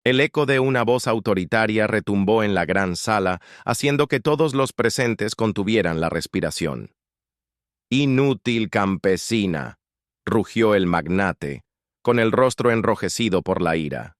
El eco de una voz autoritaria retumbó en la gran sala, haciendo que todos los presentes contuvieran la respiración. «Inútil campesina», rugió el magnate, con el rostro enrojecido por la ira.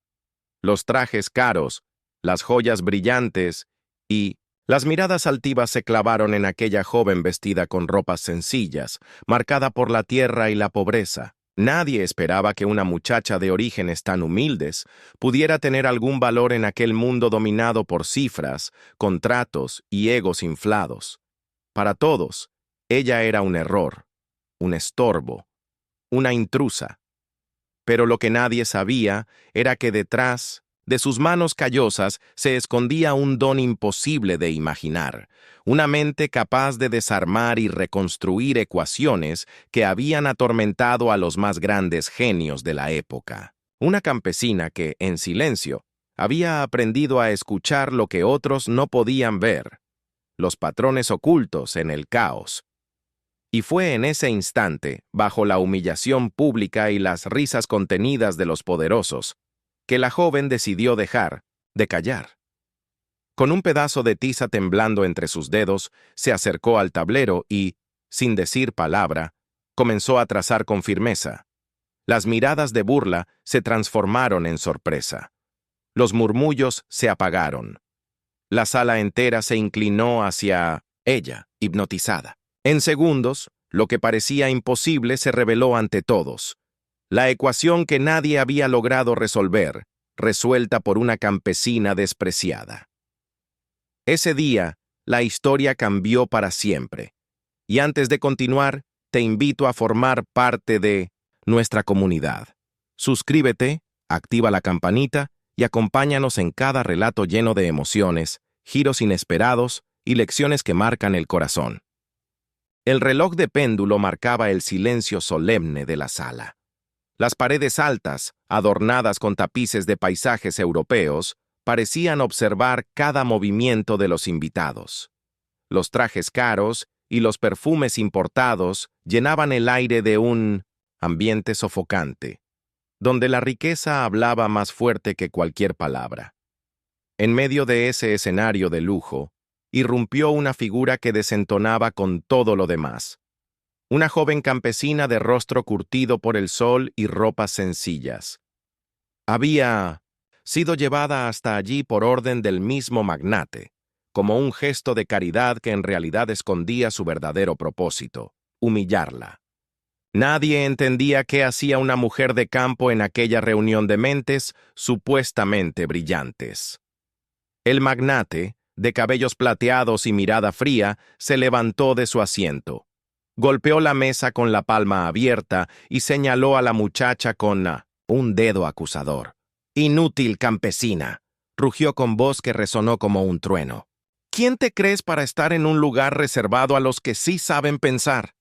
Los trajes caros, las joyas brillantes y las miradas altivas se clavaron en aquella joven vestida con ropas sencillas, marcada por la tierra y la pobreza. Nadie esperaba que una muchacha de orígenes tan humildes pudiera tener algún valor en aquel mundo dominado por cifras, contratos y egos inflados. Para todos, ella era un error, un estorbo, una intrusa. Pero lo que nadie sabía era que detrás de sus manos callosas se escondía un don imposible de imaginar, una mente capaz de desarmar y reconstruir ecuaciones que habían atormentado a los más grandes genios de la época. Una campesina que, en silencio, había aprendido a escuchar lo que otros no podían ver, los patrones ocultos en el caos. Y fue en ese instante, bajo la humillación pública y las risas contenidas de los poderosos, que la joven decidió dejar de callar. Con un pedazo de tiza temblando entre sus dedos, se acercó al tablero y, sin decir palabra, comenzó a trazar con firmeza. Las miradas de burla se transformaron en sorpresa. Los murmullos se apagaron. La sala entera se inclinó hacia ella, hipnotizada. En segundos, lo que parecía imposible se reveló ante todos. La ecuación que nadie había logrado resolver, resuelta por una campesina despreciada. Ese día, la historia cambió para siempre. Y antes de continuar, te invito a formar parte de nuestra comunidad. Suscríbete, activa la campanita y acompáñanos en cada relato lleno de emociones, giros inesperados y lecciones que marcan el corazón. El reloj de péndulo marcaba el silencio solemne de la sala. Las paredes altas, adornadas con tapices de paisajes europeos, parecían observar cada movimiento de los invitados. Los trajes caros y los perfumes importados llenaban el aire de un ambiente sofocante, donde la riqueza hablaba más fuerte que cualquier palabra. En medio de ese escenario de lujo, irrumpió una figura que desentonaba con todo lo demás. Una joven campesina de rostro curtido por el sol y ropas sencillas. Había sido llevada hasta allí por orden del mismo magnate, como un gesto de caridad que en realidad escondía su verdadero propósito: humillarla. Nadie entendía qué hacía una mujer de campo en aquella reunión de mentes supuestamente brillantes. El magnate, de cabellos plateados y mirada fría, se levantó de su asiento. Golpeó la mesa con la palma abierta y señaló a la muchacha con un dedo acusador. «Inútil campesina», rugió con voz que resonó como un trueno. «¿Quién te crees para estar en un lugar reservado a los que sí saben pensar?»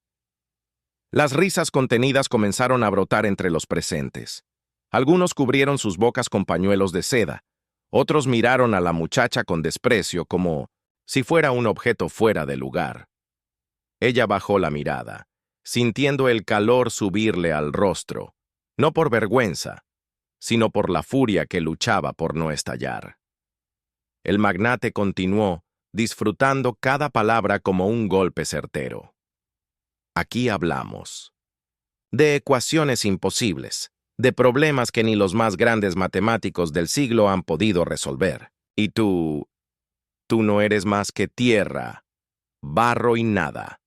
Las risas contenidas comenzaron a brotar entre los presentes. Algunos cubrieron sus bocas con pañuelos de seda. Otros miraron a la muchacha con desprecio, como si fuera un objeto fuera de lugar. Ella bajó la mirada, sintiendo el calor subirle al rostro, no por vergüenza, sino por la furia que luchaba por no estallar. El magnate continuó, disfrutando cada palabra como un golpe certero. «Aquí hablamos de ecuaciones imposibles, de problemas que ni los más grandes matemáticos del siglo han podido resolver. Y tú no eres más que tierra, barro y nada».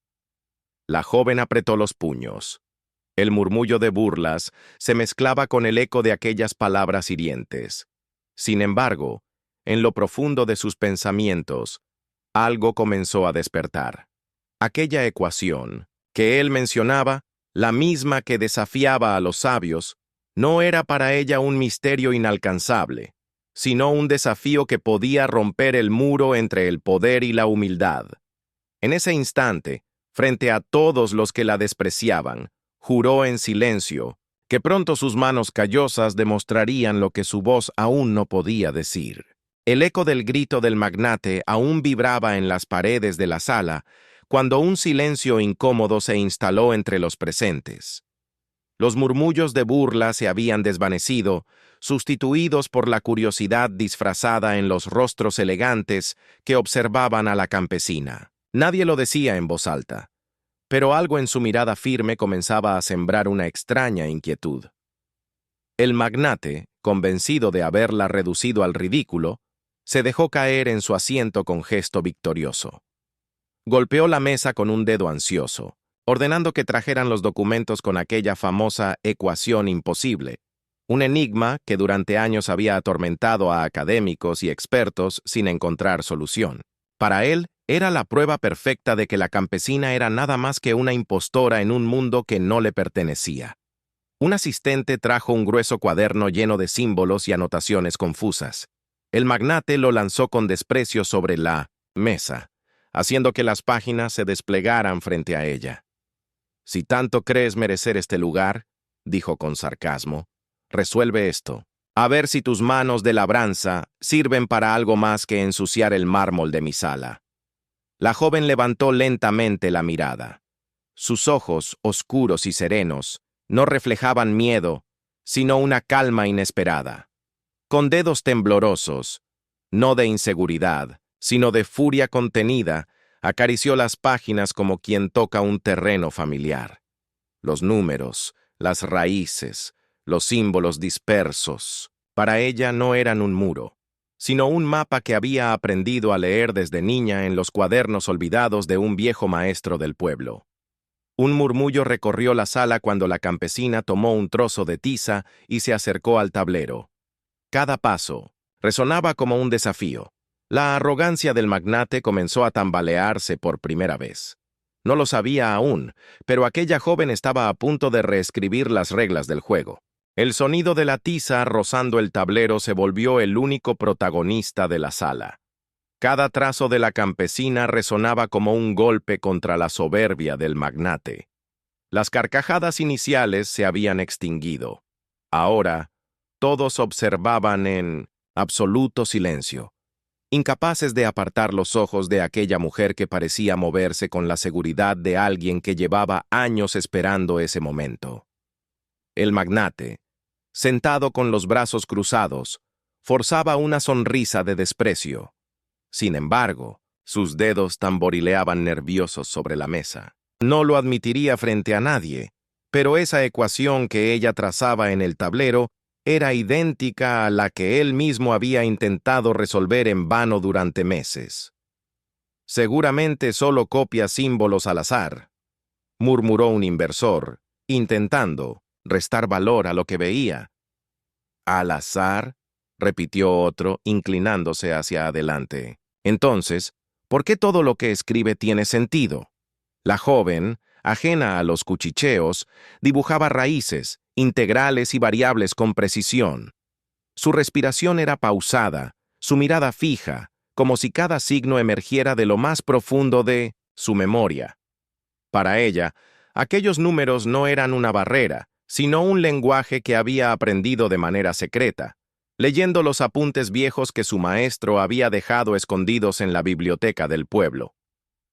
La joven apretó los puños. El murmullo de burlas se mezclaba con el eco de aquellas palabras hirientes. Sin embargo, en lo profundo de sus pensamientos, algo comenzó a despertar. Aquella ecuación que él mencionaba, la misma que desafiaba a los sabios, no era para ella un misterio inalcanzable, sino un desafío que podía romper el muro entre el poder y la humildad. En ese instante, frente a todos los que la despreciaban, juró en silencio que pronto sus manos callosas demostrarían lo que su voz aún no podía decir. El eco del grito del magnate aún vibraba en las paredes de la sala cuando un silencio incómodo se instaló entre los presentes. Los murmullos de burla se habían desvanecido, sustituidos por la curiosidad disfrazada en los rostros elegantes que observaban a la campesina. Nadie lo decía en voz alta, pero algo en su mirada firme comenzaba a sembrar una extraña inquietud. El magnate, convencido de haberla reducido al ridículo, se dejó caer en su asiento con gesto victorioso. Golpeó la mesa con un dedo ansioso, ordenando que trajeran los documentos con aquella famosa ecuación imposible, un enigma que durante años había atormentado a académicos y expertos sin encontrar solución. Para él, era la prueba perfecta de que la campesina era nada más que una impostora en un mundo que no le pertenecía. Un asistente trajo un grueso cuaderno lleno de símbolos y anotaciones confusas. El magnate lo lanzó con desprecio sobre la mesa, haciendo que las páginas se desplegaran frente a ella. «Si tanto crees merecer este lugar», dijo con sarcasmo, «resuelve esto. A ver si tus manos de labranza sirven para algo más que ensuciar el mármol de mi sala». La joven levantó lentamente la mirada. Sus ojos, oscuros y serenos, no reflejaban miedo, sino una calma inesperada. Con dedos temblorosos, no de inseguridad, sino de furia contenida, acarició las páginas como quien toca un terreno familiar. Los números, las raíces, los símbolos dispersos, para ella no eran un muro, sino un mapa que había aprendido a leer desde niña en los cuadernos olvidados de un viejo maestro del pueblo. Un murmullo recorrió la sala cuando la campesina tomó un trozo de tiza y se acercó al tablero. Cada paso resonaba como un desafío. La arrogancia del magnate comenzó a tambalearse por primera vez. No lo sabía aún, pero aquella joven estaba a punto de reescribir las reglas del juego. El sonido de la tiza rozando el tablero se volvió el único protagonista de la sala. Cada trazo de la campesina resonaba como un golpe contra la soberbia del magnate. Las carcajadas iniciales se habían extinguido. Ahora, todos observaban en absoluto silencio, incapaces de apartar los ojos de aquella mujer que parecía moverse con la seguridad de alguien que llevaba años esperando ese momento. El magnate, sentado con los brazos cruzados, forzaba una sonrisa de desprecio. Sin embargo, sus dedos tamborileaban nerviosos sobre la mesa. No lo admitiría frente a nadie, pero esa ecuación que ella trazaba en el tablero era idéntica a la que él mismo había intentado resolver en vano durante meses. «Seguramente solo copia símbolos al azar», murmuró un inversor, intentando restar valor a lo que veía. «¿Al azar?», repitió otro, inclinándose hacia adelante. «Entonces, ¿por qué todo lo que escribe tiene sentido?». La joven, ajena a los cuchicheos, dibujaba raíces, integrales y variables con precisión. Su respiración era pausada, su mirada fija, como si cada signo emergiera de lo más profundo de su memoria. Para ella, aquellos números no eran una barrera, sino un lenguaje que había aprendido de manera secreta, leyendo los apuntes viejos que su maestro había dejado escondidos en la biblioteca del pueblo.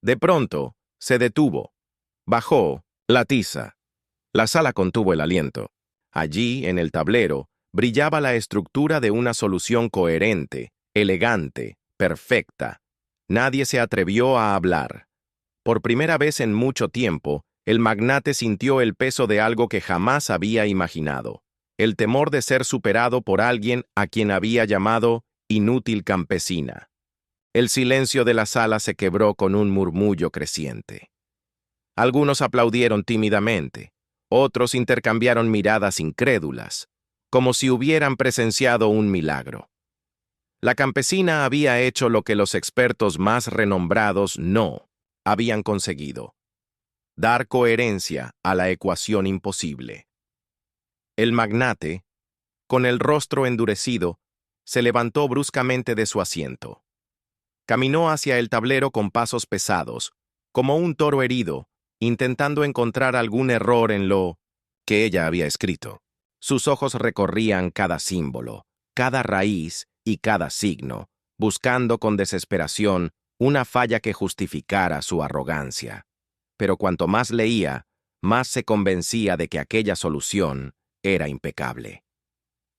De pronto, se detuvo. Bajó la tiza. La sala contuvo el aliento. Allí, en el tablero, brillaba la estructura de una solución coherente, elegante, perfecta. Nadie se atrevió a hablar. Por primera vez en mucho tiempo, el magnate sintió el peso de algo que jamás había imaginado: el temor de ser superado por alguien a quien había llamado inútil campesina. El silencio de la sala se quebró con un murmullo creciente. Algunos aplaudieron tímidamente, otros intercambiaron miradas incrédulas, como si hubieran presenciado un milagro. La campesina había hecho lo que los expertos más renombrados no habían conseguido: dar coherencia a la ecuación imposible. El magnate, con el rostro endurecido, se levantó bruscamente de su asiento. Caminó hacia el tablero con pasos pesados, como un toro herido, intentando encontrar algún error en lo que ella había escrito. Sus ojos recorrían cada símbolo, cada raíz y cada signo, buscando con desesperación una falla que justificara su arrogancia. Pero cuanto más leía, más se convencía de que aquella solución era impecable.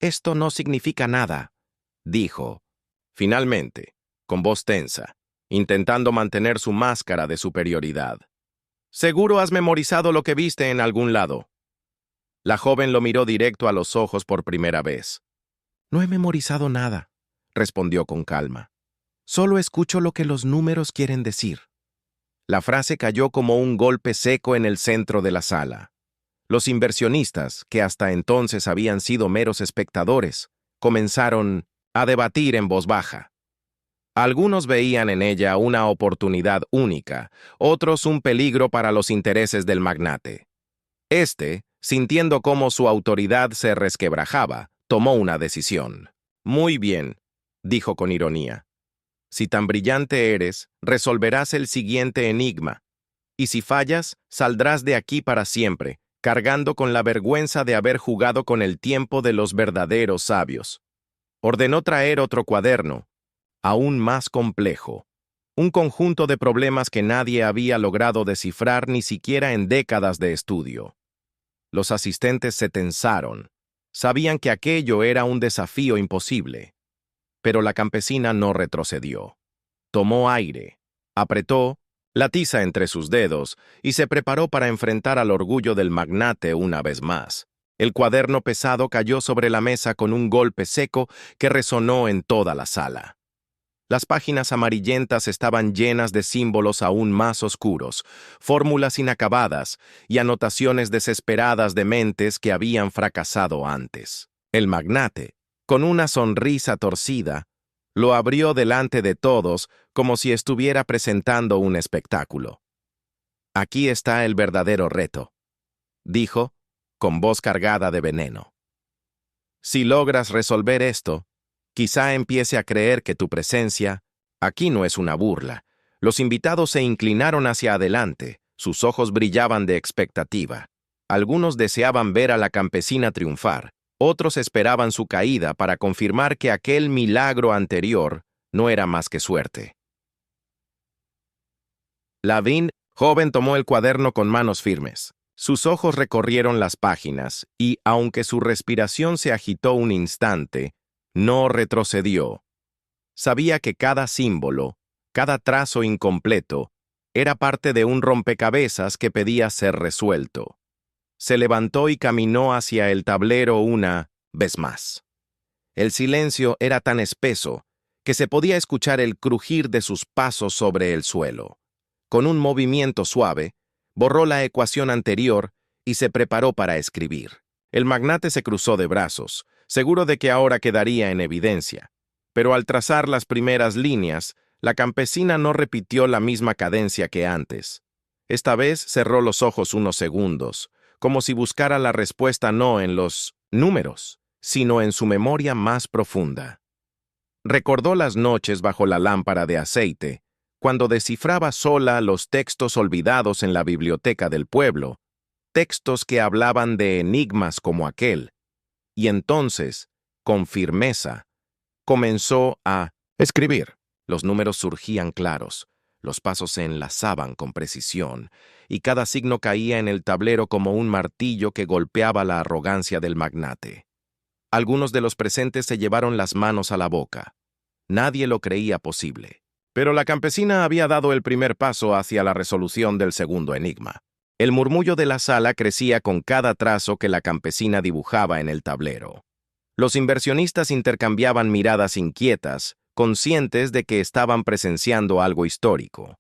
«Esto no significa nada», dijo, finalmente, con voz tensa, intentando mantener su máscara de superioridad. «Seguro has memorizado lo que viste en algún lado». La joven lo miró directo a los ojos por primera vez. «No he memorizado nada», respondió con calma. «Solo escucho lo que los números quieren decir». La frase cayó como un golpe seco en el centro de la sala. Los inversionistas, que hasta entonces habían sido meros espectadores, comenzaron a debatir en voz baja. Algunos veían en ella una oportunidad única, otros un peligro para los intereses del magnate. Sintiendo cómo su autoridad se resquebrajaba, tomó una decisión. «Muy bien», dijo con ironía. «Si tan brillante eres, resolverás el siguiente enigma. Y si fallas, saldrás de aquí para siempre, cargando con la vergüenza de haber jugado con el tiempo de los verdaderos sabios». Ordenó traer otro cuaderno, aún más complejo. Un conjunto de problemas que nadie había logrado descifrar ni siquiera en décadas de estudio. Los asistentes se tensaron. Sabían que aquello era un desafío imposible. Pero la campesina no retrocedió. Tomó aire, apretó la tiza entre sus dedos y se preparó para enfrentar al orgullo del magnate una vez más. El cuaderno pesado cayó sobre la mesa con un golpe seco que resonó en toda la sala. Las páginas amarillentas estaban llenas de símbolos aún más oscuros, fórmulas inacabadas y anotaciones desesperadas de mentes que habían fracasado antes. El magnate, con una sonrisa torcida, lo abrió delante de todos como si estuviera presentando un espectáculo. «Aquí está el verdadero reto», dijo, con voz cargada de veneno. «Si logras resolver esto, quizá empiece a creer que tu presencia aquí no es una burla». Los invitados se inclinaron hacia adelante, sus ojos brillaban de expectativa. Algunos deseaban ver a la campesina triunfar, otros esperaban su caída para confirmar que aquel milagro anterior no era más que suerte. Lavín, joven, tomó el cuaderno con manos firmes. Sus ojos recorrieron las páginas y, aunque su respiración se agitó un instante, no retrocedió. Sabía que cada símbolo, cada trazo incompleto, era parte de un rompecabezas que pedía ser resuelto. Se levantó y caminó hacia el tablero una vez más. El silencio era tan espeso que se podía escuchar el crujir de sus pasos sobre el suelo. Con un movimiento suave, borró la ecuación anterior y se preparó para escribir. El magnate se cruzó de brazos, seguro de que ahora quedaría en evidencia. Pero al trazar las primeras líneas, la campesina no repitió la misma cadencia que antes. Esta vez cerró los ojos unos segundos, como si buscara la respuesta no en los números, sino en su memoria más profunda. Recordó las noches bajo la lámpara de aceite, cuando descifraba sola los textos olvidados en la biblioteca del pueblo, textos que hablaban de enigmas como aquel, y entonces, con firmeza, comenzó a escribir. Los números surgían claros, los pasos se enlazaban con precisión, y cada signo caía en el tablero como un martillo que golpeaba la arrogancia del magnate. Algunos de los presentes se llevaron las manos a la boca. Nadie lo creía posible. Pero la campesina había dado el primer paso hacia la resolución del segundo enigma. El murmullo de la sala crecía con cada trazo que la campesina dibujaba en el tablero. Los inversionistas intercambiaban miradas inquietas, conscientes de que estaban presenciando algo histórico.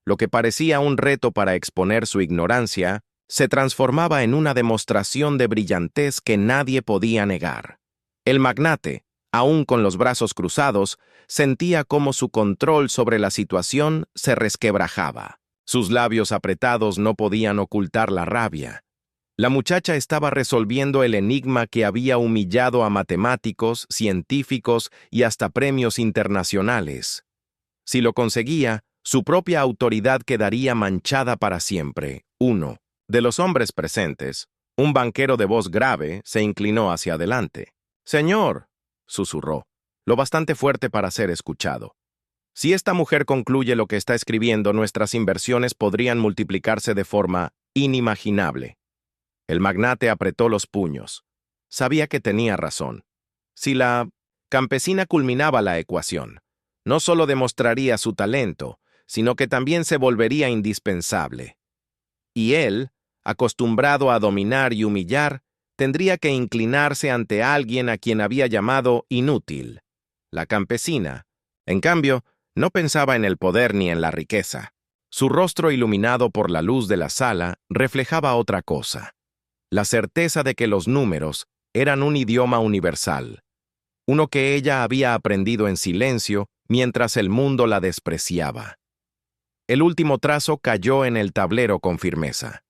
Lo que parecía un reto para exponer su ignorancia, se transformaba en una demostración de brillantez que nadie podía negar. El magnate, aún con los brazos cruzados, sentía cómo su control sobre la situación se resquebrajaba. Sus labios apretados no podían ocultar la rabia. La muchacha estaba resolviendo el enigma que había humillado a matemáticos, científicos y hasta premios internacionales. Si lo conseguía, su propia autoridad quedaría manchada para siempre. Uno de los hombres presentes, un banquero de voz grave, se inclinó hacia adelante. «Señor», susurró, lo bastante fuerte para ser escuchado. «Si esta mujer concluye lo que está escribiendo, nuestras inversiones podrían multiplicarse de forma inimaginable. El magnate apretó los puños. Sabía que tenía razón. Si la campesina culminaba la ecuación, no solo demostraría su talento, sino que también se volvería indispensable. Y él, acostumbrado a dominar y humillar, tendría que inclinarse ante alguien a quien había llamado inútil. La campesina, en cambio, no pensaba en el poder ni en la riqueza. Su rostro iluminado por la luz de la sala reflejaba otra cosa: la certeza de que los números eran un idioma universal, uno que ella había aprendido en silencio mientras el mundo la despreciaba. El último trazo cayó en el tablero con firmeza.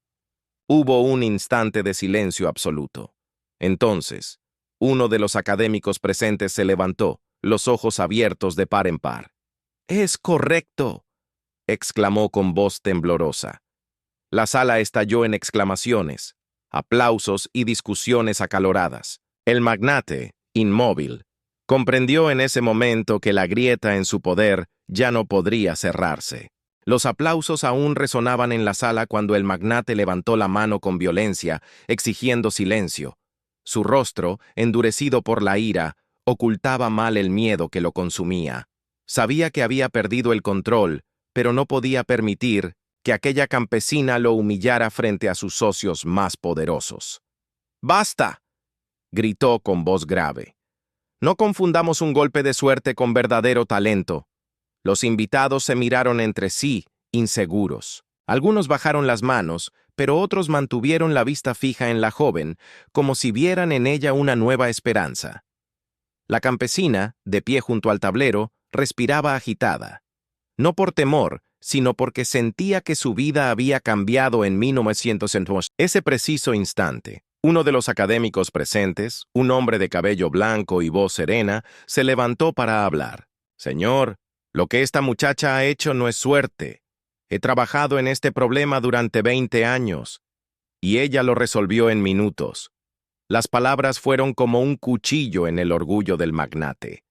Hubo un instante de silencio absoluto. Entonces, uno de los académicos presentes se levantó, los ojos abiertos de par en par. «¡Es correcto!», exclamó con voz temblorosa. La sala estalló en exclamaciones, aplausos y discusiones acaloradas. El magnate, inmóvil, comprendió en ese momento que la grieta en su poder ya no podría cerrarse. Los aplausos aún resonaban en la sala cuando el magnate levantó la mano con violencia, exigiendo silencio. Su rostro, endurecido por la ira, ocultaba mal el miedo que lo consumía. Sabía que había perdido el control, pero no podía permitir que aquella campesina lo humillara frente a sus socios más poderosos. «¡Basta!», gritó con voz grave. «No confundamos un golpe de suerte con verdadero talento». Los invitados se miraron entre sí, inseguros. Algunos bajaron las manos, pero otros mantuvieron la vista fija en la joven, como si vieran en ella una nueva esperanza. La campesina, de pie junto al tablero, respiraba agitada. No por temor, sino porque sentía que su vida había cambiado en 1900. Ese preciso instante, uno de los académicos presentes, un hombre de cabello blanco y voz serena, se levantó para hablar. «Señor, lo que esta muchacha ha hecho no es suerte. He trabajado en este problema durante 20 años, y ella lo resolvió en minutos». Las palabras fueron como un cuchillo en el orgullo del magnate.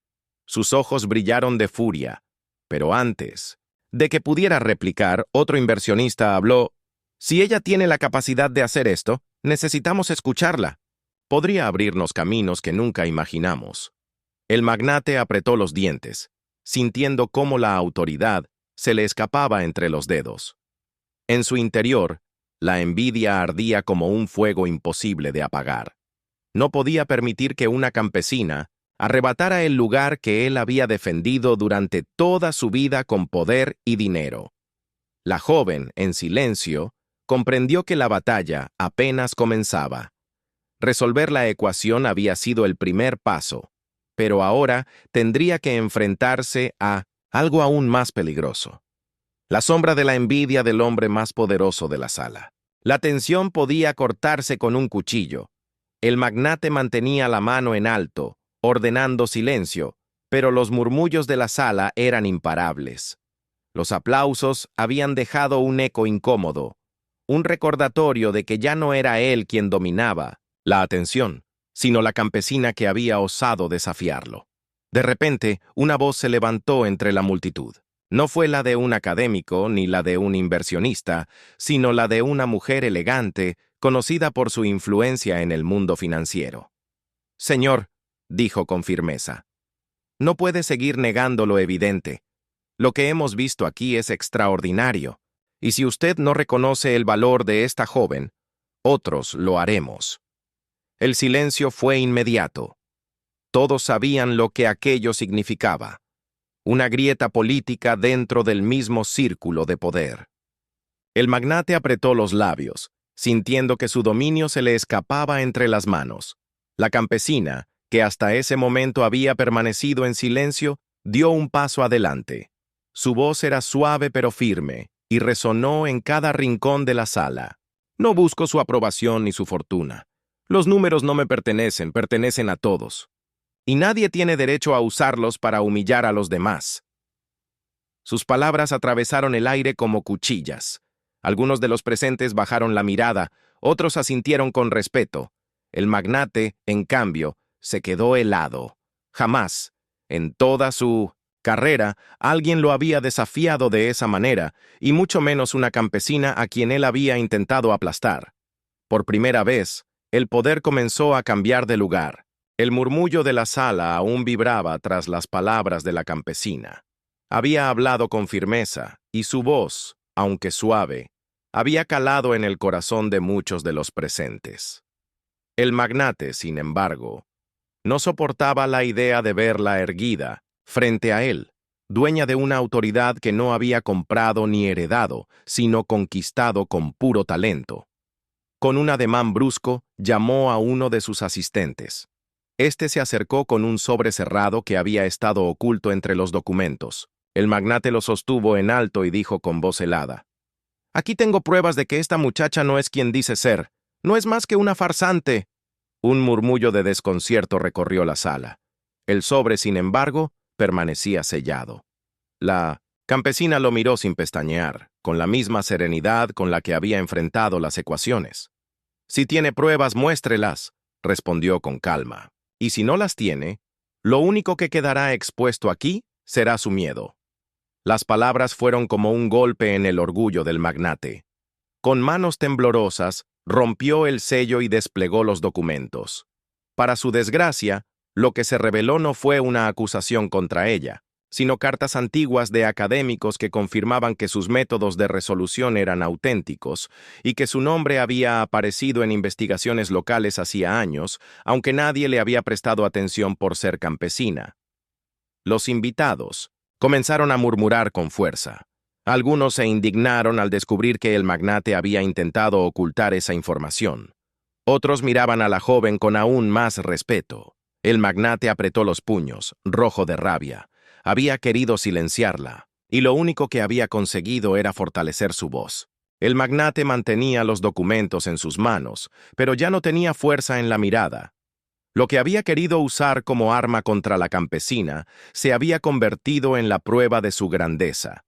Sus ojos brillaron de furia, pero antes de que pudiera replicar, otro inversionista habló. «Si ella tiene la capacidad de hacer esto, necesitamos escucharla. Podría abrirnos caminos que nunca imaginamos». El magnate apretó los dientes, sintiendo cómo la autoridad se le escapaba entre los dedos. En su interior, la envidia ardía como un fuego imposible de apagar. No podía permitir que una campesina arrebatara el lugar que él había defendido durante toda su vida con poder y dinero. La joven, en silencio, comprendió que la batalla apenas comenzaba. Resolver la ecuación había sido el primer paso, pero ahora tendría que enfrentarse a algo aún más peligroso: la sombra de la envidia del hombre más poderoso de la sala. La tensión podía cortarse con un cuchillo. El magnate mantenía la mano en alto, ordenando silencio, pero los murmullos de la sala eran imparables. Los aplausos habían dejado un eco incómodo, un recordatorio de que ya no era él quien dominaba la atención, sino la campesina que había osado desafiarlo. De repente, una voz se levantó entre la multitud. No fue la de un académico ni la de un inversionista, sino la de una mujer elegante, conocida por su influencia en el mundo financiero. «Señor», dijo con firmeza, «no puede seguir negando lo evidente. Lo que hemos visto aquí es extraordinario, y si usted no reconoce el valor de esta joven, otros lo haremos». El silencio fue inmediato. Todos sabían lo que aquello significaba: una grieta política dentro del mismo círculo de poder. El magnate apretó los labios, sintiendo que su dominio se le escapaba entre las manos. La campesina, que hasta ese momento había permanecido en silencio, dio un paso adelante. Su voz era suave pero firme, y resonó en cada rincón de la sala. «No busco su aprobación ni su fortuna. Los números no me pertenecen, pertenecen a todos. Y nadie tiene derecho a usarlos para humillar a los demás». Sus palabras atravesaron el aire como cuchillas. Algunos de los presentes bajaron la mirada, otros asintieron con respeto. El magnate, en cambio, se quedó helado. Jamás, en toda su carrera alguien lo había desafiado de esa manera, y mucho menos una campesina a quien él había intentado aplastar. Por primera vez, el poder comenzó a cambiar de lugar. El murmullo de la sala aún vibraba tras las palabras de la campesina. Había hablado con firmeza, y su voz, aunque suave, había calado en el corazón de muchos de los presentes. El magnate, sin embargo, no soportaba la idea de verla erguida frente a él, dueña de una autoridad que no había comprado ni heredado, sino conquistado con puro talento. Con un ademán brusco, llamó a uno de sus asistentes. Este se acercó con un sobre cerrado que había estado oculto entre los documentos. El magnate lo sostuvo en alto y dijo con voz helada: «Aquí tengo pruebas de que esta muchacha no es quien dice ser. No es más que una farsante». Un murmullo de desconcierto recorrió la sala. El sobre, sin embargo, permanecía sellado. La campesina lo miró sin pestañear, con la misma serenidad con la que había enfrentado las ecuaciones. «Si tiene pruebas, muéstrelas», respondió con calma. «Y si no las tiene, lo único que quedará expuesto aquí será su miedo». Las palabras fueron como un golpe en el orgullo del magnate. Con manos temblorosas, rompió el sello y desplegó los documentos. Para su desgracia, lo que se reveló no fue una acusación contra ella, sino cartas antiguas de académicos que confirmaban que sus métodos de resolución eran auténticos y que su nombre había aparecido en investigaciones locales hacía años, aunque nadie le había prestado atención por ser campesina. Los invitados comenzaron a murmurar con fuerza. Algunos se indignaron al descubrir que el magnate había intentado ocultar esa información. Otros miraban a la joven con aún más respeto. El magnate apretó los puños, rojo de rabia. Había querido silenciarla, y lo único que había conseguido era fortalecer su voz. El magnate mantenía los documentos en sus manos, pero ya no tenía fuerza en la mirada. Lo que había querido usar como arma contra la campesina se había convertido en la prueba de su grandeza.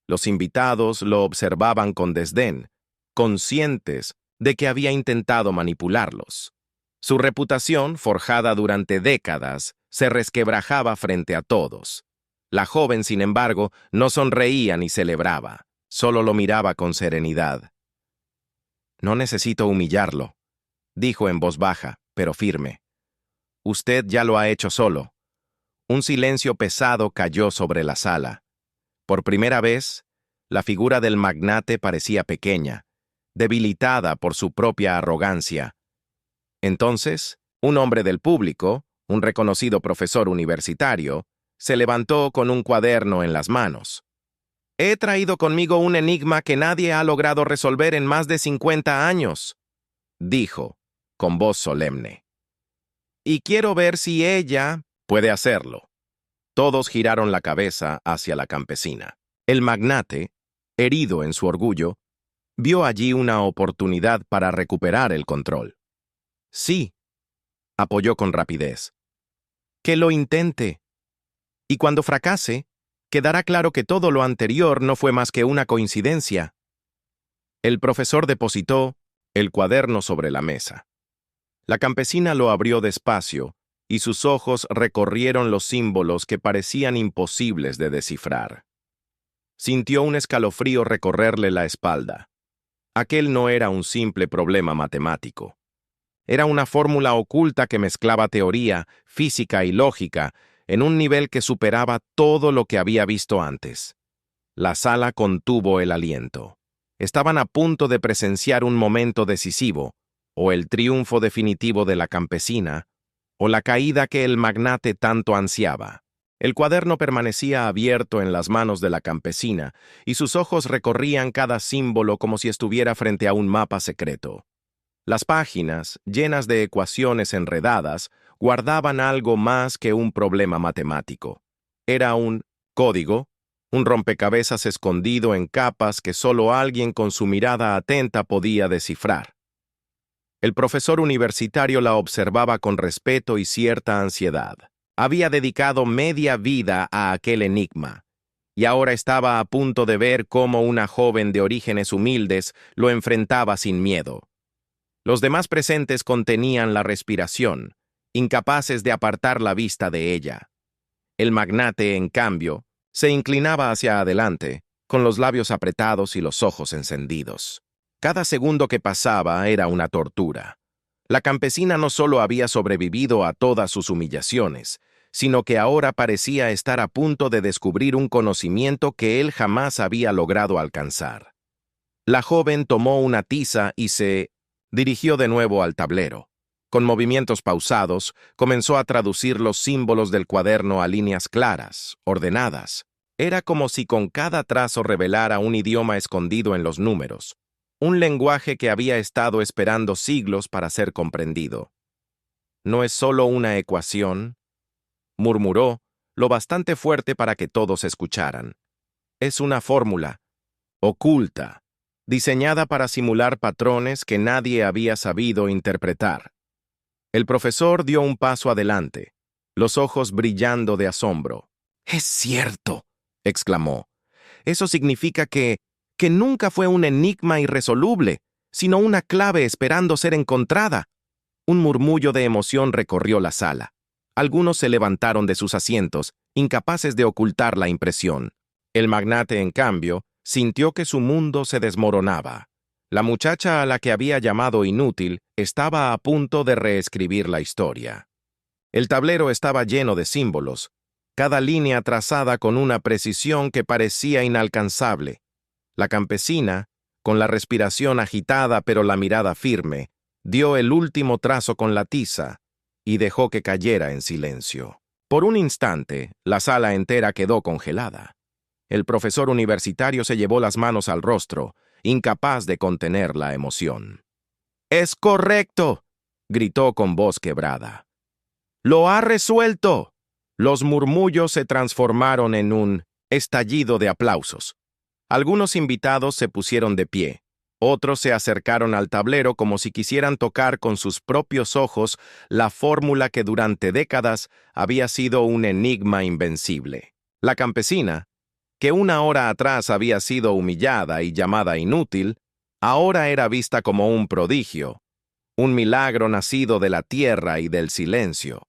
Los invitados lo observaban con desdén, conscientes de que había intentado manipularlos. Su reputación, forjada durante décadas, se resquebrajaba frente a todos. La joven, sin embargo, no sonreía ni celebraba, solo lo miraba con serenidad. «No necesito humillarlo», dijo en voz baja, pero firme. «Usted ya lo ha hecho solo». Un silencio pesado cayó sobre la sala. Por primera vez, la figura del magnate parecía pequeña, debilitada por su propia arrogancia. Entonces, un hombre del público, un reconocido profesor universitario, se levantó con un cuaderno en las manos. «He traído conmigo un enigma que nadie ha logrado resolver en más de 50 años», dijo, con voz solemne. «Y quiero ver si ella puede hacerlo». Todos giraron la cabeza hacia la campesina. El magnate, herido en su orgullo, vio allí una oportunidad para recuperar el control. «Sí», apoyó con rapidez. «Que lo intente. Y cuando fracase, quedará claro que todo lo anterior no fue más que una coincidencia». El profesor depositó el cuaderno sobre la mesa. La campesina lo abrió despacio y sus ojos recorrieron los símbolos que parecían imposibles de descifrar. Sintió un escalofrío recorrerle la espalda. Aquel no era un simple problema matemático. Era una fórmula oculta que mezclaba teoría, física y lógica en un nivel que superaba todo lo que había visto antes. La sala contuvo el aliento. Estaban a punto de presenciar un momento decisivo, o el triunfo definitivo de la campesina, o la caída que el magnate tanto ansiaba. El cuaderno permanecía abierto en las manos de la campesina, y sus ojos recorrían cada símbolo como si estuviera frente a un mapa secreto. Las páginas, llenas de ecuaciones enredadas, guardaban algo más que un problema matemático. Era un código, un rompecabezas escondido en capas que solo alguien con su mirada atenta podía descifrar. El profesor universitario la observaba con respeto y cierta ansiedad. Había dedicado media vida a aquel enigma, y ahora estaba a punto de ver cómo una joven de orígenes humildes lo enfrentaba sin miedo. Los demás presentes contenían la respiración, incapaces de apartar la vista de ella. El magnate, en cambio, se inclinaba hacia adelante, con los labios apretados y los ojos encendidos. Cada segundo que pasaba era una tortura. La campesina no solo había sobrevivido a todas sus humillaciones, sino que ahora parecía estar a punto de descubrir un conocimiento que él jamás había logrado alcanzar. La joven tomó una tiza y se dirigió de nuevo al tablero. Con movimientos pausados, comenzó a traducir los símbolos del cuaderno a líneas claras, ordenadas. Era como si con cada trazo revelara un idioma escondido en los números, un lenguaje que había estado esperando siglos para ser comprendido. «No es solo una ecuación», murmuró, lo bastante fuerte para que todos escucharan. «Es una fórmula, oculta, diseñada para simular patrones que nadie había sabido interpretar». El profesor dio un paso adelante, los ojos brillando de asombro. «¡Es cierto!», exclamó. «Eso significa que nunca fue un enigma irresoluble, sino una clave esperando ser encontrada». Un murmullo de emoción recorrió la sala. Algunos se levantaron de sus asientos, incapaces de ocultar la impresión. El magnate, en cambio, sintió que su mundo se desmoronaba. La muchacha a la que había llamado inútil estaba a punto de reescribir la historia. El tablero estaba lleno de símbolos, cada línea trazada con una precisión que parecía inalcanzable. La campesina, con la respiración agitada pero la mirada firme, dio el último trazo con la tiza y dejó que cayera en silencio. Por un instante, la sala entera quedó congelada. El profesor universitario se llevó las manos al rostro, incapaz de contener la emoción. «¡Es correcto!», gritó con voz quebrada. «¡Lo ha resuelto!». Los murmullos se transformaron en un estallido de aplausos. Algunos invitados se pusieron de pie. Otros se acercaron al tablero como si quisieran tocar con sus propios ojos la fórmula que durante décadas había sido un enigma invencible. La campesina, que una hora atrás había sido humillada y llamada inútil, ahora era vista como un prodigio, un milagro nacido de la tierra y del silencio.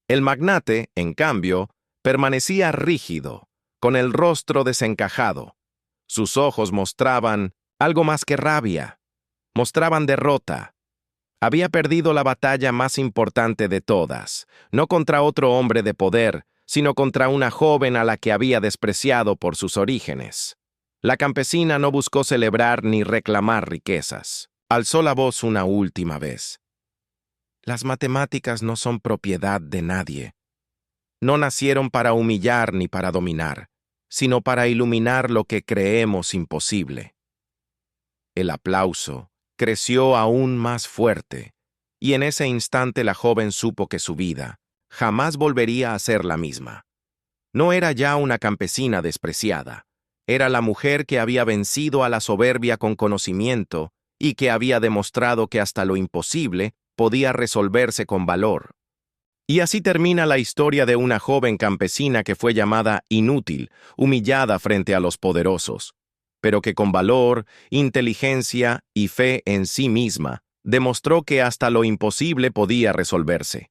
El magnate, en cambio, permanecía rígido, con el rostro desencajado. Sus ojos mostraban algo más que rabia. Mostraban derrota. Había perdido la batalla más importante de todas, no contra otro hombre de poder, sino contra una joven a la que había despreciado por sus orígenes. La campesina no buscó celebrar ni reclamar riquezas. Alzó la voz una última vez. «Las matemáticas no son propiedad de nadie. No nacieron para humillar ni para dominar, sino para iluminar lo que creemos imposible». El aplauso creció aún más fuerte, y en ese instante la joven supo que su vida jamás volvería a ser la misma. No era ya una campesina despreciada, era la mujer que había vencido a la soberbia con conocimiento y que había demostrado que hasta lo imposible podía resolverse con valor. Y así termina la historia de una joven campesina que fue llamada inútil, humillada frente a los poderosos, pero que con valor, inteligencia y fe en sí misma, demostró que hasta lo imposible podía resolverse.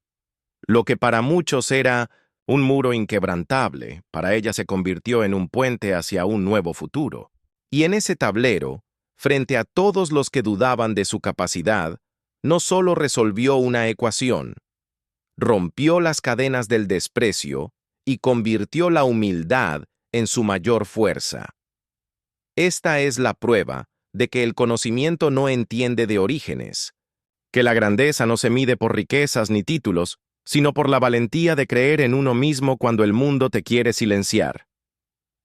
Lo que para muchos era un muro inquebrantable, para ella se convirtió en un puente hacia un nuevo futuro. Y en ese tablero, frente a todos los que dudaban de su capacidad, no solo resolvió una ecuación, rompió las cadenas del desprecio y convirtió la humildad en su mayor fuerza. Esta es la prueba de que el conocimiento no entiende de orígenes, que la grandeza no se mide por riquezas ni títulos, sino por la valentía de creer en uno mismo cuando el mundo te quiere silenciar.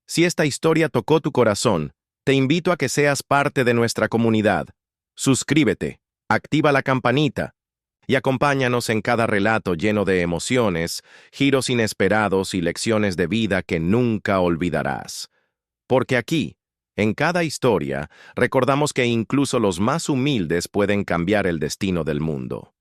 Si esta historia tocó tu corazón, te invito a que seas parte de nuestra comunidad. Suscríbete, activa la campanita y acompáñanos en cada relato lleno de emociones, giros inesperados y lecciones de vida que nunca olvidarás. Porque aquí, en cada historia, recordamos que incluso los más humildes pueden cambiar el destino del mundo.